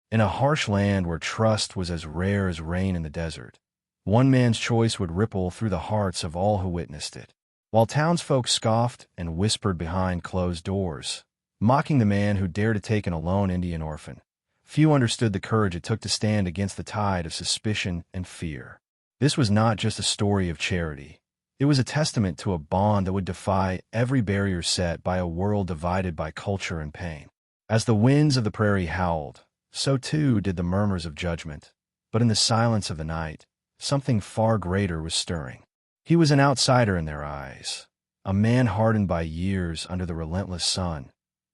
In a harsh land where trust was as rare as rain in the desert, one man's choice would ripple through the hearts of all who witnessed it. While townsfolk scoffed and whispered behind closed doors, mocking the man who dared to take an alone Indian orphan, few understood the courage it took to stand against the tide of suspicion and fear. This was not just a story of charity. It was a testament to a bond that would defy every barrier set by a world divided by culture and pain. As the winds of the prairie howled, so too did the murmurs of judgment. But in the silence of the night, something far greater was stirring. He was an outsider in their eyes, a man hardened by years under the relentless sun,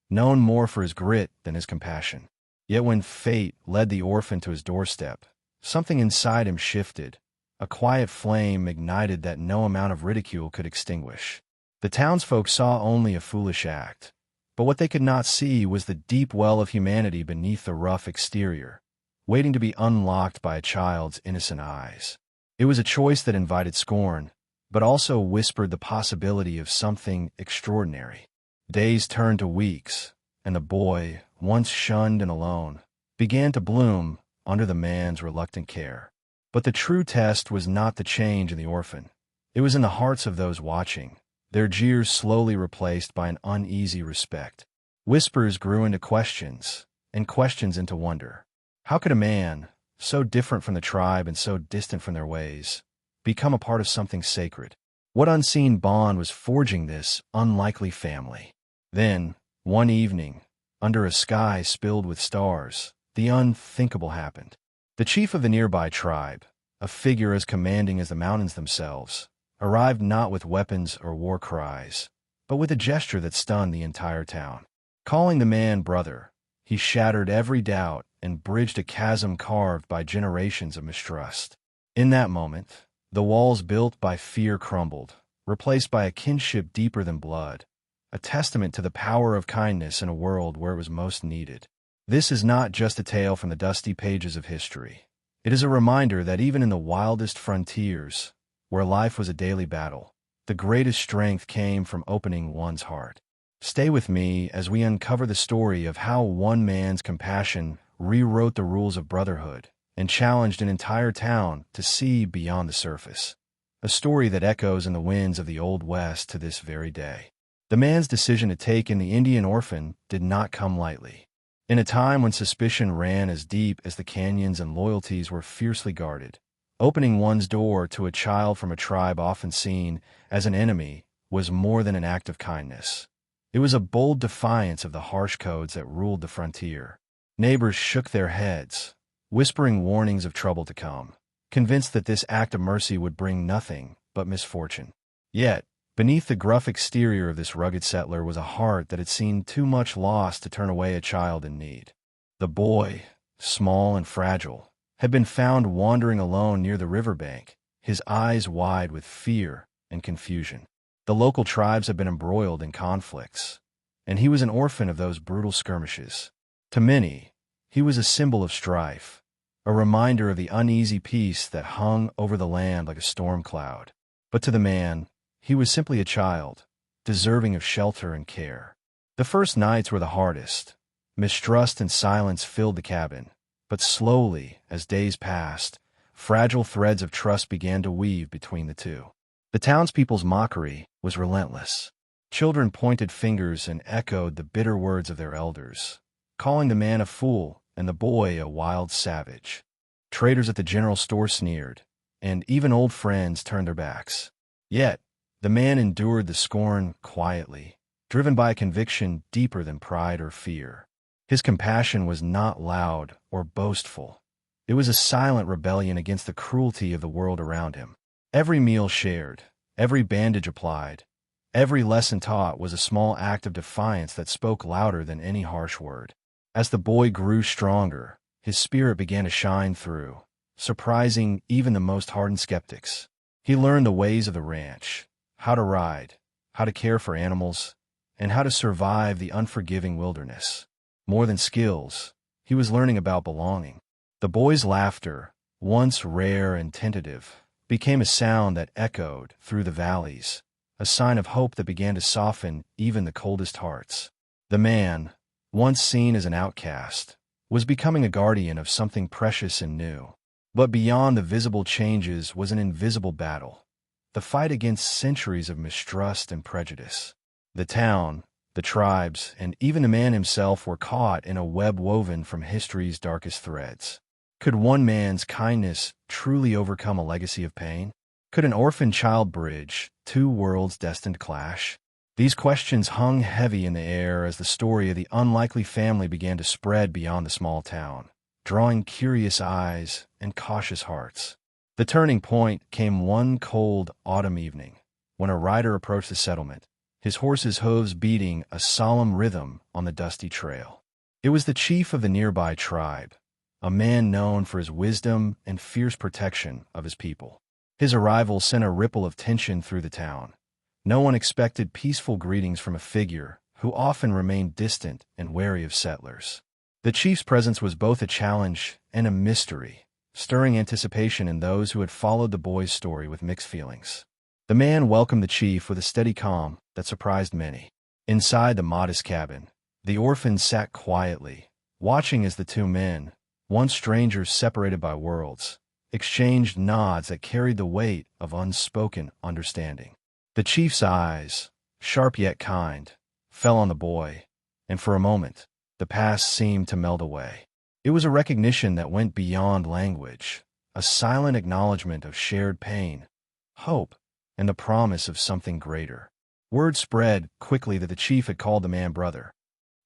known more for his grit than his compassion. Yet when fate led the orphan to his doorstep, something inside him shifted. A quiet flame ignited that no amount of ridicule could extinguish. The townsfolk saw only a foolish act, but what they could not see was the deep well of humanity beneath the rough exterior, waiting to be unlocked by a child's innocent eyes. It was a choice that invited scorn, but also whispered the possibility of something extraordinary. Days turned to weeks, and the boy, once shunned and alone, began to bloom under the man's reluctant care. But the true test was not the change in the orphan. It was in the hearts of those watching, their jeers slowly replaced by an uneasy respect. Whispers grew into questions, and questions into wonder. How could a man, so different from the tribe and so distant from their ways, become a part of something sacred? What unseen bond was forging this unlikely family? Then, one evening, under a sky spilled with stars, the unthinkable happened. The chief of the nearby tribe, a figure as commanding as the mountains themselves, arrived not with weapons or war cries, but with a gesture that stunned the entire town. Calling the man brother, he shattered every doubt and bridged a chasm carved by generations of mistrust. In that moment, the walls built by fear crumbled, replaced by a kinship deeper than blood, a testament to the power of kindness in a world where it was most needed. This is not just a tale from the dusty pages of history. It is a reminder that even in the wildest frontiers, where life was a daily battle, the greatest strength came from opening one's heart. Stay with me as we uncover the story of how one man's compassion rewrote the rules of brotherhood and challenged an entire town to see beyond the surface. A story that echoes in the winds of the Old West to this very day. The man's decision to take in the Indian orphan did not come lightly. In a time when suspicion ran as deep as the canyons and loyalties were fiercely guarded, opening one's door to a child from a tribe often seen as an enemy was more than an act of kindness. It was a bold defiance of the harsh codes that ruled the frontier. Neighbors shook their heads, whispering warnings of trouble to come, convinced that this act of mercy would bring nothing but misfortune. Yet, beneath the gruff exterior of this rugged settler was a heart that had seen too much loss to turn away a child in need. The boy, small and fragile, had been found wandering alone near the riverbank, his eyes wide with fear and confusion. The local tribes had been embroiled in conflicts, and he was an orphan of those brutal skirmishes. To many, he was a symbol of strife, a reminder of the uneasy peace that hung over the land like a storm cloud. But to the man, he was simply a child, deserving of shelter and care. The first nights were the hardest. Mistrust and silence filled the cabin, but slowly, as days passed, fragile threads of trust began to weave between the two. The townspeople's mockery was relentless. Children pointed fingers and echoed the bitter words of their elders, calling the man a fool and the boy a wild savage. Traders at the general store sneered, and even old friends turned their backs. Yet, the man endured the scorn quietly, driven by a conviction deeper than pride or fear. His compassion was not loud or boastful. It was a silent rebellion against the cruelty of the world around him. Every meal shared, every bandage applied, every lesson taught was a small act of defiance that spoke louder than any harsh word. As the boy grew stronger, his spirit began to shine through, surprising even the most hardened skeptics. He learned the ways of the ranch, how to ride, how to care for animals, and how to survive the unforgiving wilderness. More than skills, he was learning about belonging. The boy's laughter, once rare and tentative, became a sound that echoed through the valleys, a sign of hope that began to soften even the coldest hearts. The man, once seen as an outcast, was becoming a guardian of something precious and new. But beyond the visible changes was an invisible battle, the fight against centuries of mistrust and prejudice. The town, the tribes, and even the man himself were caught in a web woven from history's darkest threads. Could one man's kindness truly overcome a legacy of pain? Could an orphan child bridge two worlds destined to clash? These questions hung heavy in the air as the story of the unlikely family began to spread beyond the small town, drawing curious eyes and cautious hearts. The turning point came one cold autumn evening, when a rider approached the settlement, his horse's hooves beating a solemn rhythm on the dusty trail. It was the chief of the nearby tribe, a man known for his wisdom and fierce protection of his people. His arrival sent a ripple of tension through the town. No one expected peaceful greetings from a figure who often remained distant and wary of settlers. The chief's presence was both a challenge and a mystery, stirring anticipation in those who had followed the boy's story with mixed feelings. The man welcomed the chief with a steady calm that surprised many. Inside the modest cabin, the orphan sat quietly, watching as the two men, once strangers separated by worlds, exchanged nods that carried the weight of unspoken understanding. The chief's eyes, sharp yet kind, fell on the boy, and for a moment, the past seemed to melt away. It was a recognition that went beyond language, a silent acknowledgement of shared pain, hope, and the promise of something greater. Word spread quickly that the chief had called the man brother.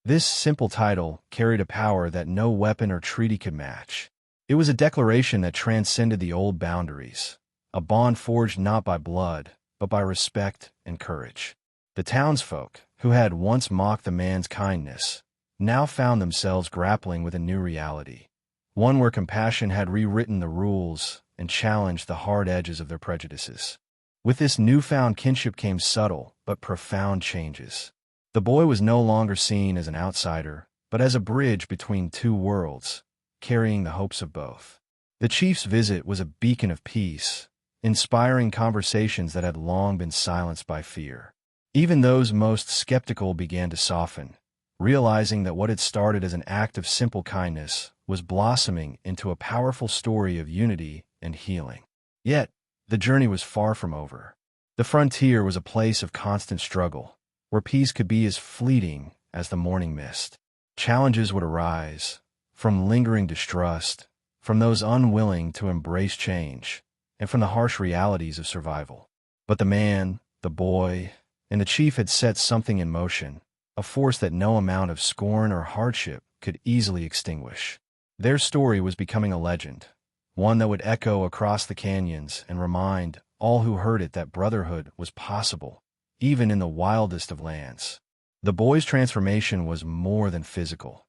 This simple title carried a power that no weapon or treaty could match. It was a declaration that transcended the old boundaries, a bond forged not by blood, but by respect and courage. The townsfolk, who had once mocked the man's kindness, now found themselves grappling with a new reality, one where compassion had rewritten the rules and challenged the hard edges of their prejudices. With this newfound kinship came subtle but profound changes. The boy was no longer seen as an outsider, but as a bridge between two worlds, carrying the hopes of both. The chief's visit was a beacon of peace, inspiring conversations that had long been silenced by fear. Even those most skeptical began to soften, realizing that what had started as an act of simple kindness was blossoming into a powerful story of unity and healing. Yet, the journey was far from over. The frontier was a place of constant struggle, where peace could be as fleeting as the morning mist. Challenges would arise, from lingering distrust, from those unwilling to embrace change, and from the harsh realities of survival. But the man, the boy, and the chief had set something in motion, a force that no amount of scorn or hardship could easily extinguish. Their story was becoming a legend, one that would echo across the canyons and remind all who heard it that brotherhood was possible, even in the wildest of lands. The boy's transformation was more than physical.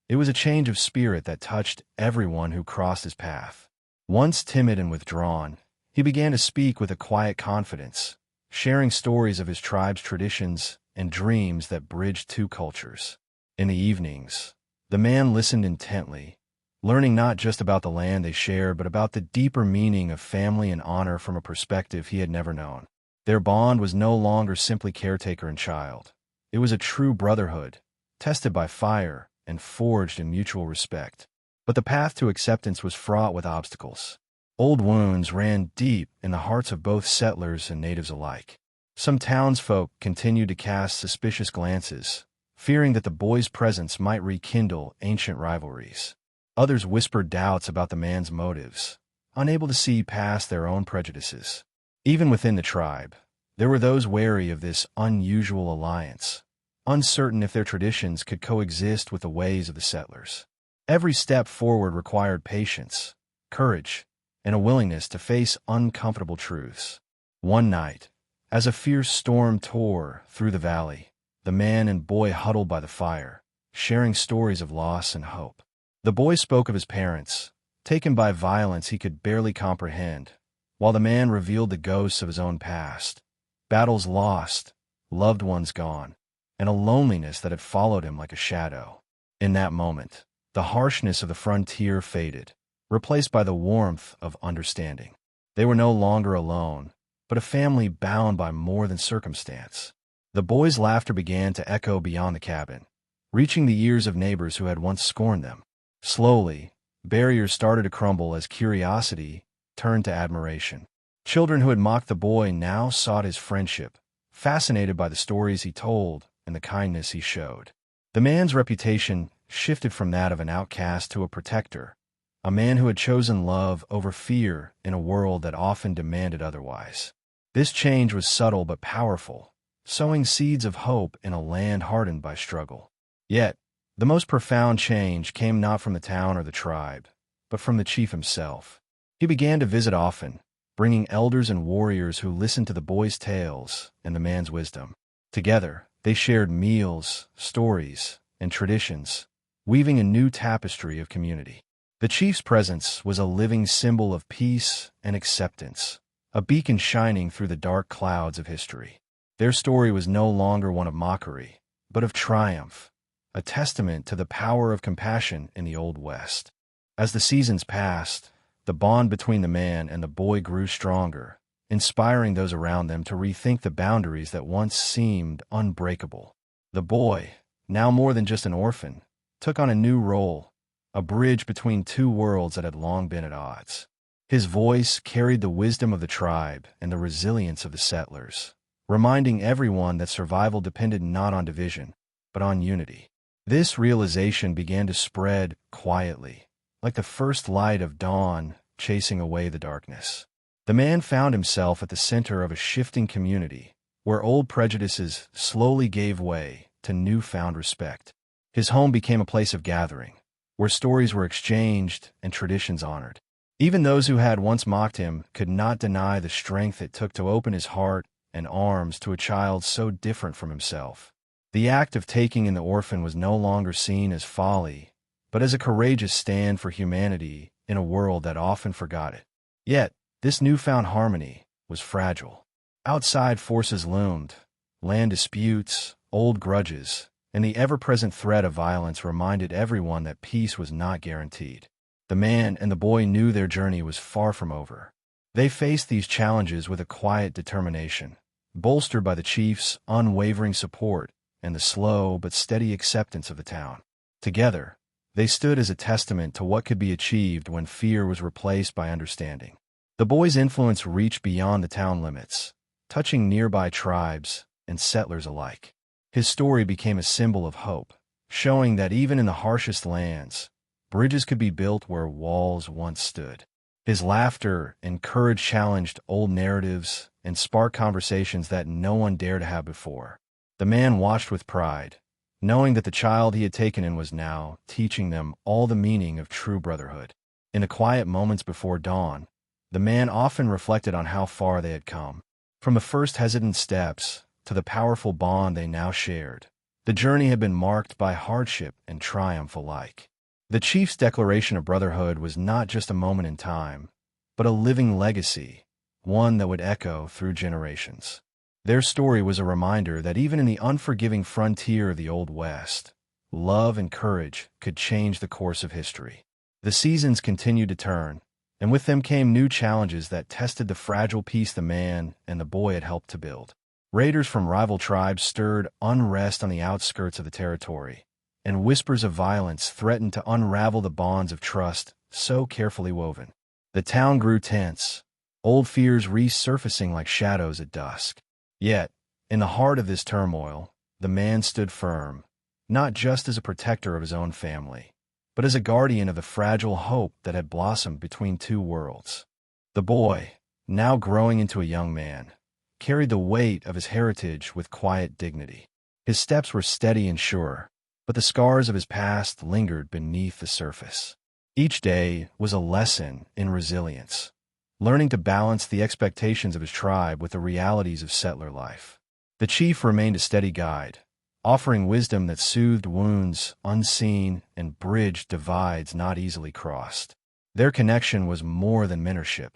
It was a change of spirit that touched everyone who crossed his path. Once timid and withdrawn, he began to speak with a quiet confidence, sharing stories of his tribe's traditions and dreams that bridged two cultures. In the evenings, the man listened intently, learning not just about the land they shared but about the deeper meaning of family and honor from a perspective he had never known. Their bond was no longer simply caretaker and child. It was a true brotherhood, tested by fire and forged in mutual respect. But the path to acceptance was fraught with obstacles. Old wounds ran deep in the hearts of both settlers and natives alike. Some townsfolk continued to cast suspicious glances, fearing that the boy's presence might rekindle ancient rivalries. Others whispered doubts about the man's motives, unable to see past their own prejudices. Even within the tribe, there were those wary of this unusual alliance, uncertain if their traditions could coexist with the ways of the settlers. Every step forward required patience, courage, and a willingness to face uncomfortable truths. One night, as a fierce storm tore through the valley, the man and boy huddled by the fire, sharing stories of loss and hope. The boy spoke of his parents, taken by violence he could barely comprehend, while the man revealed the ghosts of his own past, battles lost, loved ones gone, and a loneliness that had followed him like a shadow. In that moment, the harshness of the frontier faded, replaced by the warmth of understanding. They were no longer alone, but a family bound by more than circumstance. The boy's laughter began to echo beyond the cabin, reaching the ears of neighbors who had once scorned them. Slowly, barriers started to crumble as curiosity turned to admiration. Children who had mocked the boy now sought his friendship, fascinated by the stories he told and the kindness he showed. The man's reputation shifted from that of an outcast to a protector, a man who had chosen love over fear in a world that often demanded otherwise. This change was subtle but powerful, sowing seeds of hope in a land hardened by struggle. Yet, the most profound change came not from the town or the tribe, but from the chief himself. He began to visit often, bringing elders and warriors who listened to the boy's tales and the man's wisdom. Together, they shared meals, stories, and traditions, weaving a new tapestry of community. The chief's presence was a living symbol of peace and acceptance, a beacon shining through the dark clouds of history. Their story was no longer one of mockery, but of triumph, a testament to the power of compassion in the Old West. As the seasons passed, the bond between the man and the boy grew stronger, inspiring those around them to rethink the boundaries that once seemed unbreakable. The boy, now more than just an orphan, took on a new role, a bridge between two worlds that had long been at odds. His voice carried the wisdom of the tribe and the resilience of the settlers, reminding everyone that survival depended not on division, but on unity. This realization began to spread quietly, like the first light of dawn chasing away the darkness. The man found himself at the center of a shifting community, where old prejudices slowly gave way to newfound respect. His home became a place of gathering, where stories were exchanged and traditions honored. Even those who had once mocked him could not deny the strength it took to open his heart and arms to a child so different from himself. The act of taking in the orphan was no longer seen as folly, but as a courageous stand for humanity in a world that often forgot it. Yet, this newfound harmony was fragile. Outside forces loomed, land disputes, old grudges, and the ever-present threat of violence reminded everyone that peace was not guaranteed. The man and the boy knew their journey was far from over. They faced these challenges with a quiet determination, bolstered by the chief's unwavering support and the slow but steady acceptance of the town. Together, they stood as a testament to what could be achieved when fear was replaced by understanding. The boy's influence reached beyond the town limits, touching nearby tribes and settlers alike. His story became a symbol of hope, showing that even in the harshest lands, bridges could be built where walls once stood. His laughter and courage challenged old narratives and sparked conversations that no one dared to have before. The man watched with pride, knowing that the child he had taken in was now teaching them all the meaning of true brotherhood. In the quiet moments before dawn, the man often reflected on how far they had come. From the first hesitant steps to the powerful bond they now shared, the journey had been marked by hardship and triumph alike. The chief's declaration of brotherhood was not just a moment in time, but a living legacy, one that would echo through generations. Their story was a reminder that even in the unforgiving frontier of the Old West, love and courage could change the course of history. The seasons continued to turn, and with them came new challenges that tested the fragile peace the man and the boy had helped to build. Raiders from rival tribes stirred unrest on the outskirts of the territory, and whispers of violence threatened to unravel the bonds of trust so carefully woven. The town grew tense, old fears resurfacing like shadows at dusk. Yet, in the heart of this turmoil, the man stood firm, not just as a protector of his own family, but as a guardian of the fragile hope that had blossomed between two worlds. The boy, now growing into a young man, carried the weight of his heritage with quiet dignity. His steps were steady and sure, but the scars of his past lingered beneath the surface. Each day was a lesson in resilience, learning to balance the expectations of his tribe with the realities of settler life. The chief remained a steady guide, offering wisdom that soothed wounds unseen and bridged divides not easily crossed. Their connection was more than mentorship.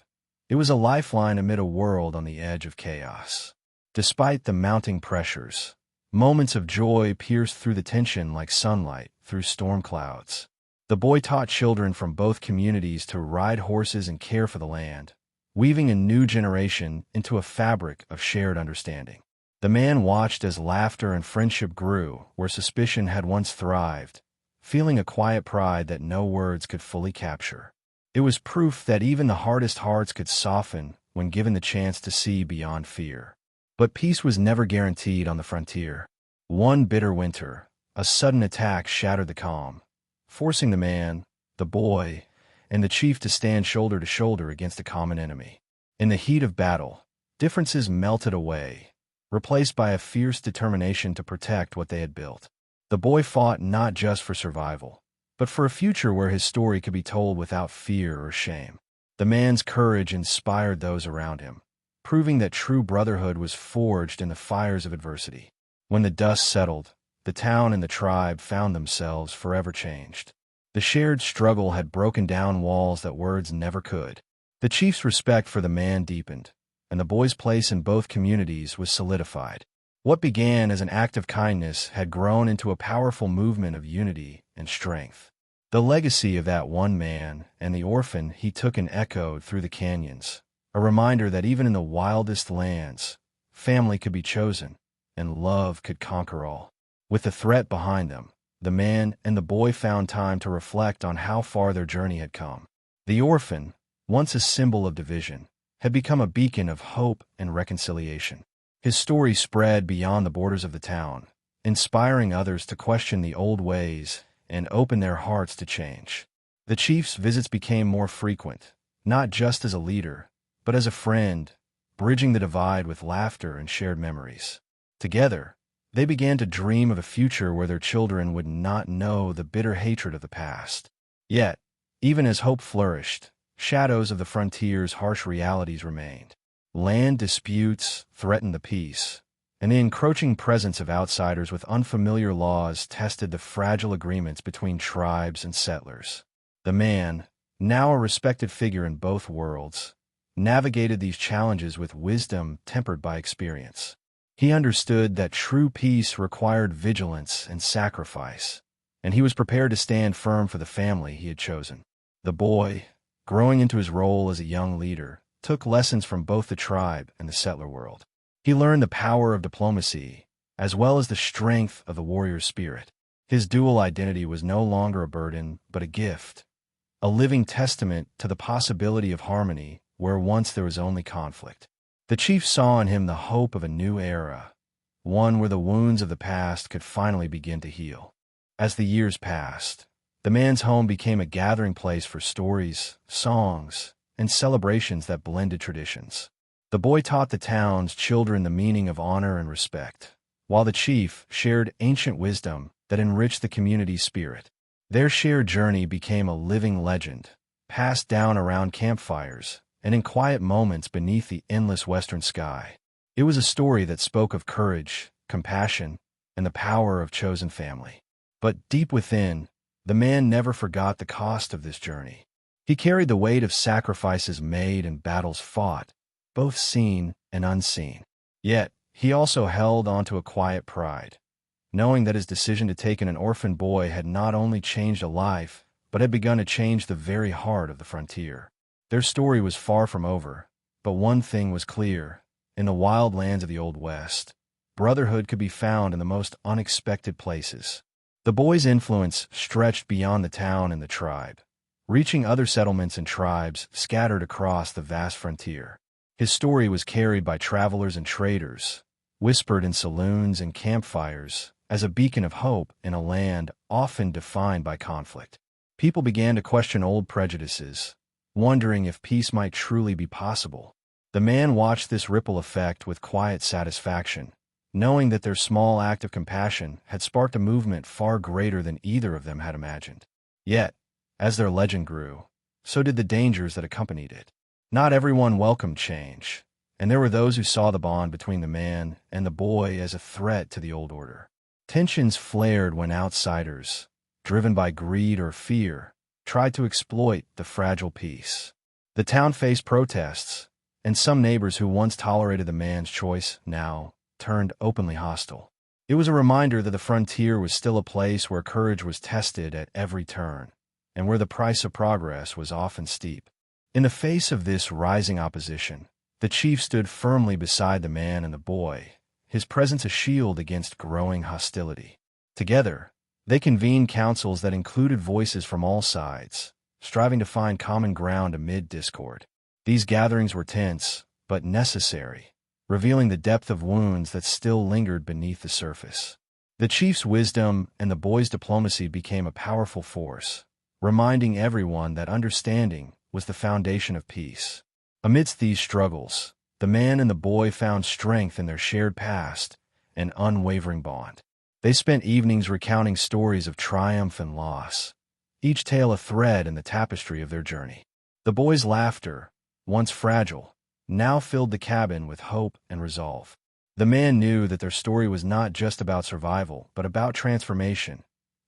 It was a lifeline amid a world on the edge of chaos. Despite the mounting pressures, moments of joy pierced through the tension like sunlight through storm clouds. The boy taught children from both communities to ride horses and care for the land, weaving a new generation into a fabric of shared understanding. The man watched as laughter and friendship grew where suspicion had once thrived, feeling a quiet pride that no words could fully capture. It was proof that even the hardest hearts could soften when given the chance to see beyond fear. But peace was never guaranteed on the frontier. One bitter winter, a sudden attack shattered the calm, forcing the man, the boy, and the chief to stand shoulder to shoulder against a common enemy. In the heat of battle, differences melted away, replaced by a fierce determination to protect what they had built. The boy fought not just for survival, but for a future where his story could be told without fear or shame. The man's courage inspired those around him, proving that true brotherhood was forged in the fires of adversity. When the dust settled, the town and the tribe found themselves forever changed. The shared struggle had broken down walls that words never could. The chief's respect for the man deepened, and the boy's place in both communities was solidified. What began as an act of kindness had grown into a powerful movement of unity and strength. The legacy of that one man and the orphan he took and echoed through the canyons, a reminder that even in the wildest lands, family could be chosen, and love could conquer all. With the threat behind them, the man and the boy found time to reflect on how far their journey had come. The orphan, once a symbol of division, had become a beacon of hope and reconciliation. His story spread beyond the borders of the town, inspiring others to question the old ways and open their hearts to change. The chief's visits became more frequent, not just as a leader, but as a friend, bridging the divide with laughter and shared memories. Together, they began to dream of a future where their children would not know the bitter hatred of the past. Yet, even as hope flourished, shadows of the frontier's harsh realities remained. Land disputes threatened the peace, and the encroaching presence of outsiders with unfamiliar laws tested the fragile agreements between tribes and settlers. The man, now a respected figure in both worlds, navigated these challenges with wisdom tempered by experience. He understood that true peace required vigilance and sacrifice, and he was prepared to stand firm for the family he had chosen. The boy, growing into his role as a young leader, took lessons from both the tribe and the settler world. He learned the power of diplomacy, as well as the strength of the warrior's spirit. His dual identity was no longer a burden, but a gift, a living testament to the possibility of harmony where once there was only conflict. The chief saw in him the hope of a new era, one where the wounds of the past could finally begin to heal. As the years passed, the man's home became a gathering place for stories, songs, and celebrations that blended traditions. The boy taught the town's children the meaning of honor and respect, while the chief shared ancient wisdom that enriched the community's spirit. Their shared journey became a living legend, passed down around campfires and in quiet moments beneath the endless western sky. It was a story that spoke of courage, compassion, and the power of chosen family. But deep within, the man never forgot the cost of this journey. He carried the weight of sacrifices made and battles fought, both seen and unseen. Yet, he also held onto a quiet pride, knowing that his decision to take in an orphan boy had not only changed a life, but had begun to change the very heart of the frontier. Their story was far from over, but one thing was clear. In the wild lands of the Old West, brotherhood could be found in the most unexpected places. The boy's influence stretched beyond the town and the tribe, reaching other settlements and tribes scattered across the vast frontier. His story was carried by travelers and traders, whispered in saloons and campfires, as a beacon of hope in a land often defined by conflict. People began to question old prejudices, wondering if peace might truly be possible. The man watched this ripple effect with quiet satisfaction, knowing that their small act of compassion had sparked a movement far greater than either of them had imagined. Yet, as their legend grew, so did the dangers that accompanied it. Not everyone welcomed change, and there were those who saw the bond between the man and the boy as a threat to the old order. Tensions flared when outsiders, driven by greed or fear, tried to exploit the fragile peace. The town faced protests, and some neighbors who once tolerated the man's choice now turned openly hostile. It was a reminder that the frontier was still a place where courage was tested at every turn, and where the price of progress was often steep. In the face of this rising opposition, the chief stood firmly beside the man and the boy, his presence a shield against growing hostility. Together, They convened councils that included voices from all sides, striving to find common ground amid discord. These gatherings were tense, but necessary, revealing the depth of wounds that still lingered beneath the surface. The chief's wisdom and the boy's diplomacy became a powerful force, reminding everyone that understanding was the foundation of peace. Amidst these struggles, the man and the boy found strength in their shared past, an unwavering bond. They spent evenings recounting stories of triumph and loss, each tale a thread in the tapestry of their journey. The boy's laughter, once fragile, now filled the cabin with hope and resolve. The man knew that their story was not just about survival, but about transformation,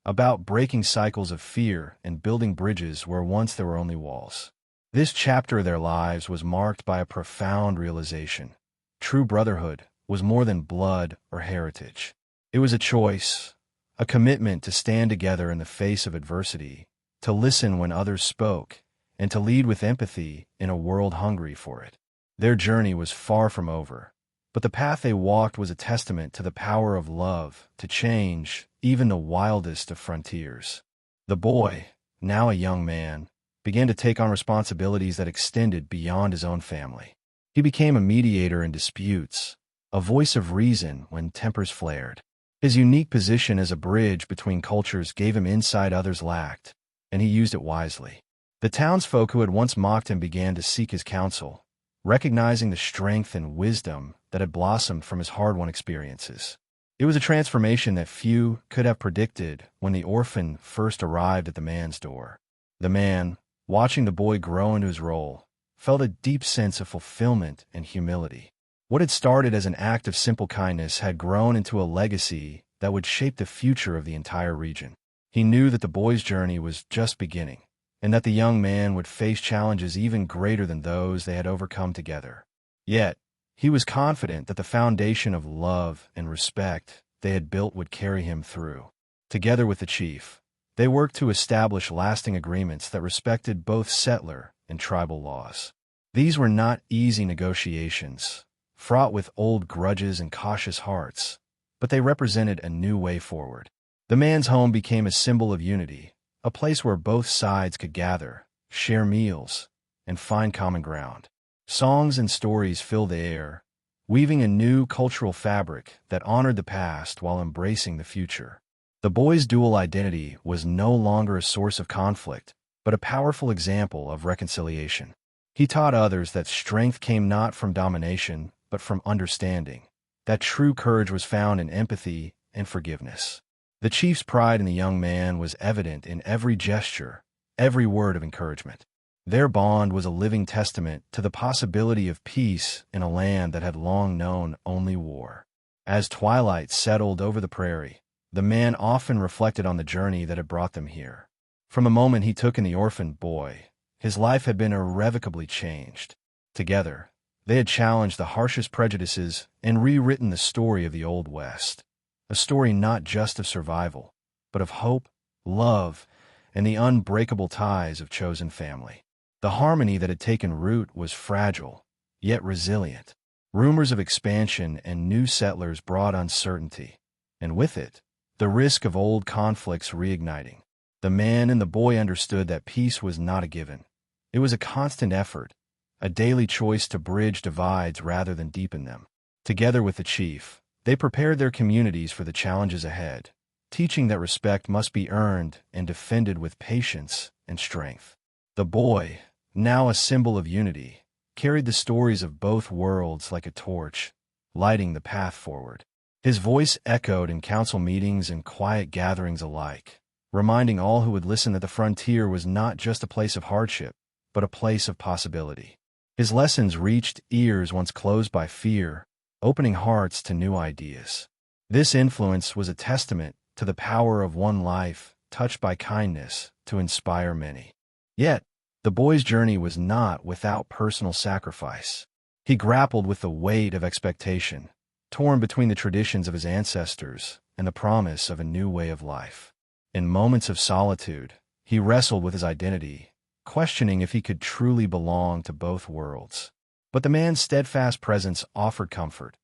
about breaking cycles of fear and building bridges where once there were only walls. This chapter of their lives was marked by a profound realization. True brotherhood was more than blood or heritage. It was a choice, a commitment to stand together in the face of adversity, to listen when others spoke, and to lead with empathy in a world hungry for it. Their journey was far from over, but the path they walked was a testament to the power of love to change even the wildest of frontiers. The boy, now a young man, began to take on responsibilities that extended beyond his own family. He became a mediator in disputes, a voice of reason when tempers flared. His unique position as a bridge between cultures gave him insight others lacked, and he used it wisely. The townsfolk who had once mocked him began to seek his counsel, recognizing the strength and wisdom that had blossomed from his hard-won experiences. It was a transformation that few could have predicted when the orphan first arrived at the man's door. The man, watching the boy grow into his role, felt a deep sense of fulfillment and humility. What had started as an act of simple kindness had grown into a legacy that would shape the future of the entire region. He knew that the boy's journey was just beginning, and that the young man would face challenges even greater than those they had overcome together. Yet, he was confident that the foundation of love and respect they had built would carry him through. Together with the chief, they worked to establish lasting agreements that respected both settler and tribal laws. These were not easy negotiations, fraught with old grudges and cautious hearts, but they represented a new way forward. The man's home became a symbol of unity, a place where both sides could gather, share meals, and find common ground. Songs and stories filled the air, weaving a new cultural fabric that honored the past while embracing the future. The boy's dual identity was no longer a source of conflict, but a powerful example of reconciliation. He taught others that strength came not from domination, but from understanding, that true courage was found in empathy and forgiveness. The chief's pride in the young man was evident in every gesture, every word of encouragement. Their bond was a living testament to the possibility of peace in a land that had long known only war. As twilight settled over the prairie, the man often reflected on the journey that had brought them here. From the moment he took in the orphan boy, his life had been irrevocably changed. Together, they had challenged the harshest prejudices and rewritten the story of the Old West. A story not just of survival, but of hope, love, and the unbreakable ties of chosen family. The harmony that had taken root was fragile, yet resilient. Rumors of expansion and new settlers brought uncertainty, and with it, the risk of old conflicts reigniting. The man and the boy understood that peace was not a given. It was a constant effort, a daily choice to bridge divides rather than deepen them. Together with the chief, they prepared their communities for the challenges ahead, teaching that respect must be earned and defended with patience and strength. The boy, now a symbol of unity, carried the stories of both worlds like a torch, lighting the path forward. His voice echoed in council meetings and quiet gatherings alike, reminding all who would listen that the frontier was not just a place of hardship, but a place of possibility. His lessons reached ears once closed by fear, opening hearts to new ideas. This influence was a testament to the power of one life touched by kindness to inspire many. Yet, the boy's journey was not without personal sacrifice. He grappled with the weight of expectation, torn between the traditions of his ancestors and the promise of a new way of life. In moments of solitude, he wrestled with his identity, questioning if he could truly belong to both worlds. But the man's steadfast presence offered comfort,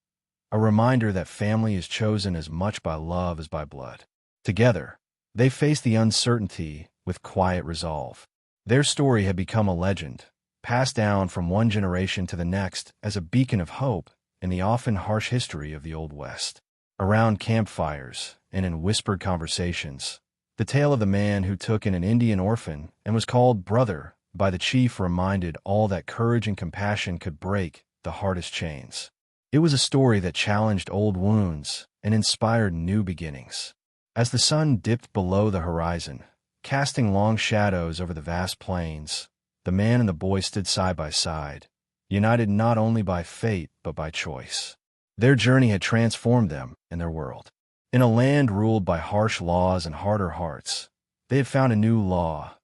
a reminder that family is chosen as much by love as by blood. Together, They faced the uncertainty with quiet resolve. Their story had become a legend, passed down from one generation to the next as a beacon of hope in the often harsh history of the Old West. Around campfires and in whispered conversations, the tale of the man who took in an Indian orphan and was called brother by the chief reminded all that courage and compassion could break the hardest chains. It was a story that challenged old wounds and inspired new beginnings. As the sun dipped below the horizon, casting long shadows over the vast plains, the man and the boy stood side by side, united not only by fate but by choice. Their journey had transformed them and their world. In a land ruled by harsh laws and harder hearts, they had found a new law,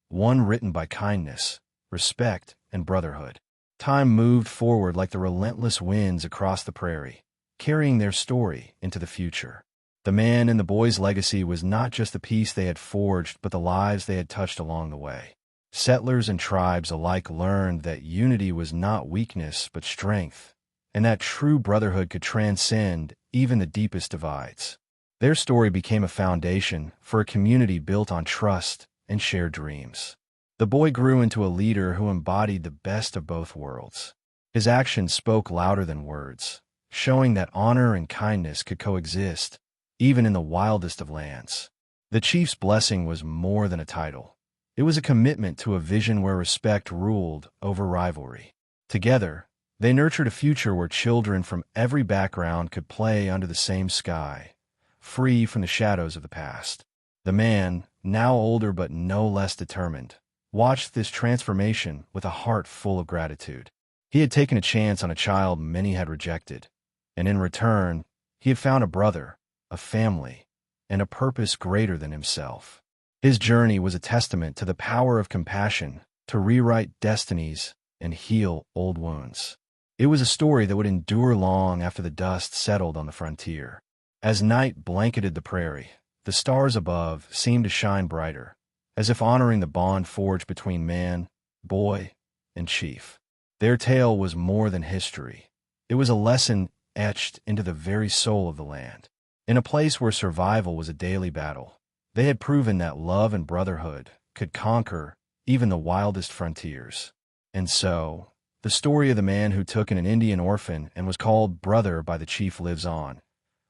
one written by kindness, respect, and brotherhood. Time moved forward like the relentless winds across the prairie, carrying their story into the future. The man and the boy's legacy was not just the peace they had forged, but the lives they had touched along the way. Settlers and tribes alike learned that unity was not weakness but strength, and that true brotherhood could transcend even the deepest divides. Their story became a foundation for a community built on trust and shared dreams. The boy grew into a leader who embodied the best of both worlds. His actions spoke louder than words, showing that honor and kindness could coexist, even in the wildest of lands. The chief's blessing was more than a title. It was a commitment to a vision where respect ruled over rivalry. Together, they nurtured a future where children from every background could play under the same sky, free from the shadows of the past. The man, now older but no less determined, watched this transformation with a heart full of gratitude. He had taken a chance on a child many had rejected, and in return, he had found a brother, a family, and a purpose greater than himself. His journey was a testament to the power of compassion to rewrite destinies and heal old wounds. It was a story that would endure long after the dust settled on the frontier. As night blanketed the prairie, the stars above seemed to shine brighter, as if honoring the bond forged between man, boy, and chief. Their tale was more than history. It was a lesson etched into the very soul of the land. In a place where survival was a daily battle, they had proven that love and brotherhood could conquer even the wildest frontiers. And so, the story of the man who took in an Indian orphan and was called brother by the chief lives on,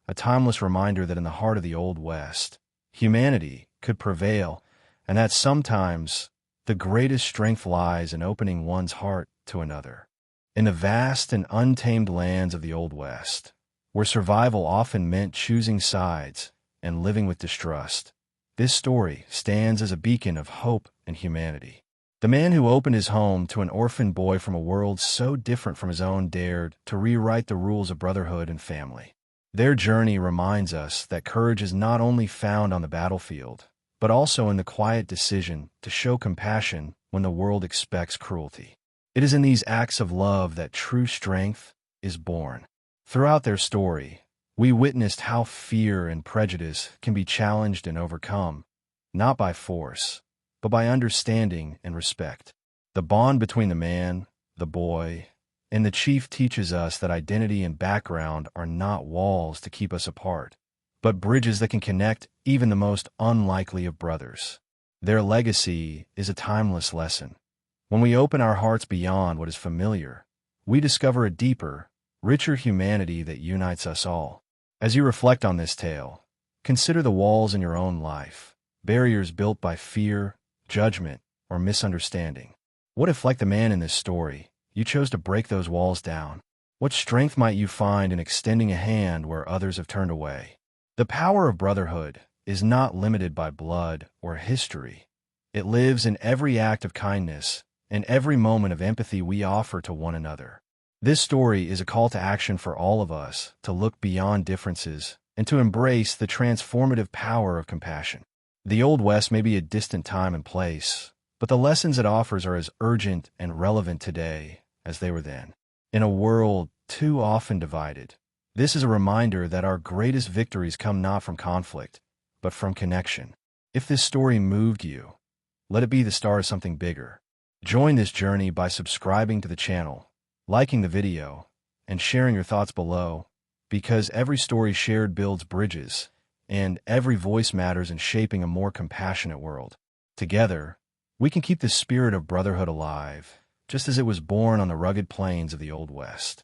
a timeless reminder that in the heart of the Old West, humanity could prevail, and that sometimes the greatest strength lies in opening one's heart to another. In the vast and untamed lands of the Old West, where survival often meant choosing sides and living with distrust, this story stands as a beacon of hope and humanity. The man who opened his home to an orphan boy from a world so different from his own dared to rewrite the rules of brotherhood and family. Their journey reminds us that courage is not only found on the battlefield, but also in the quiet decision to show compassion when the world expects cruelty. It is in these acts of love that true strength is born. Throughout their story, we witnessed how fear and prejudice can be challenged and overcome, not by force, but by understanding and respect. The bond between the man, the boy, and the chief teaches us that identity and background are not walls to keep us apart, but bridges that can connect even the most unlikely of brothers. Their legacy is a timeless lesson. When we open our hearts beyond what is familiar, we discover a deeper, richer humanity that unites us all. As you reflect on this tale, consider the walls in your own life, barriers built by fear, judgment, or misunderstanding. What if, like the man in this story, you chose to break those walls down? What strength might you find in extending a hand where others have turned away? The power of brotherhood is not limited by blood or history. It lives in every act of kindness and every moment of empathy we offer to one another. This story is a call to action for all of us to look beyond differences and to embrace the transformative power of compassion. The Old West may be a distant time and place, but the lessons it offers are as urgent and relevant today as they were then. In a world too often divided, this is a reminder that our greatest victories come not from conflict, but from connection. If this story moved you, let it be the start of something bigger. Join this journey by subscribing to the channel, liking the video, and sharing your thoughts below, because every story shared builds bridges, and every voice matters in shaping a more compassionate world. Together, we can keep the spirit of brotherhood alive, just as it was born on the rugged plains of the Old West.